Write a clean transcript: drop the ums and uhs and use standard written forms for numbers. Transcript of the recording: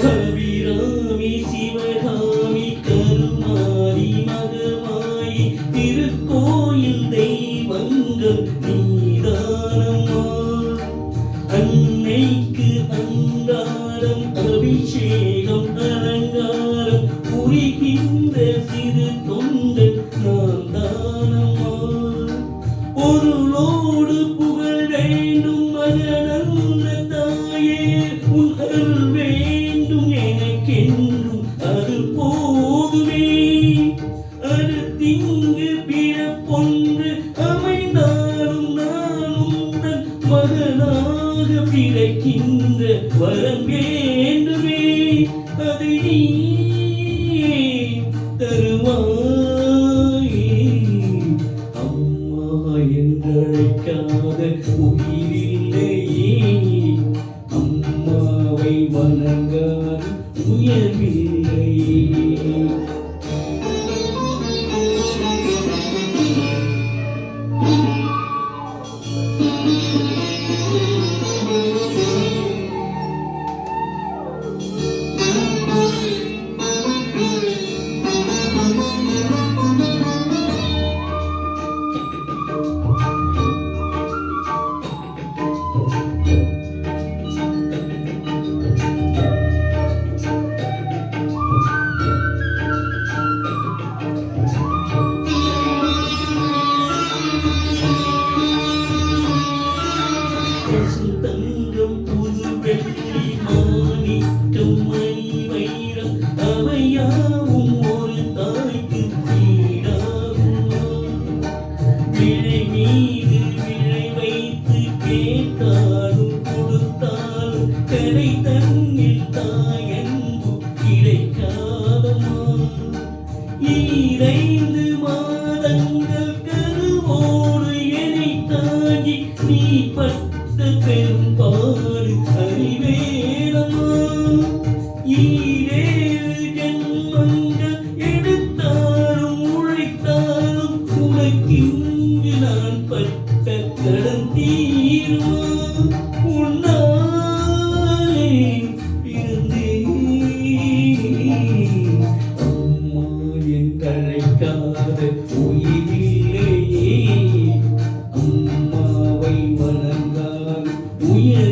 கவிராமி சிவகாமி கருமாரி மகமாயி திருக்கோயில் தெய்வங்கள் நீதானம்மா. அன்னைக்கு அன்றாடம் அபிஷேகம் அலங்காரம் புரிகின்ற சிறு தொண்டன் நான் தானம்மா. பொருளோடு புகழ் வேண்டும் மகனல்ல தாயே, உன் அருள் வேண்டும் எனக்கென்றும் அது போதுமே. அடுத்திங்கு பிறப்பொன்று அமைந்தாலும் நான் உந்தன் மகனாக பிறக்கின்ற வரம் வேண்டுமே. அது நீ தருவாய். அம்மா என்றழைக்காத உயிரில்லையே, அம்மாவை வணங்காத உயர்வில்லையே. தங்கம் புது வெள்ளி மாணிக்கம் மணி வைரம் அவையாவும் ஒரு தாய்க்கு ஈடாகுமா. விழை மீது விழை வைத்து கேட்டாலும் கொடுத்தாலும் கடை தன்னில் தாயன்பு கிடைக்காதமா. ஈரைந்து மாதங்கள் கருவோடு என்னை தாங்கி நீ பெரும்பாடு அறிவேனம்மா. ஈரேழு ஜென்மங்கள் எடுத்தாலும் உழைத்தாலும் உனக்கிங்கு நான் பட்ட கடன் தீருமா. உன்னாலே பிறந்தேன். அம்மா என்றழைக்காத உயிரில்லையே, அம்மாவை வணங்கால் உயர்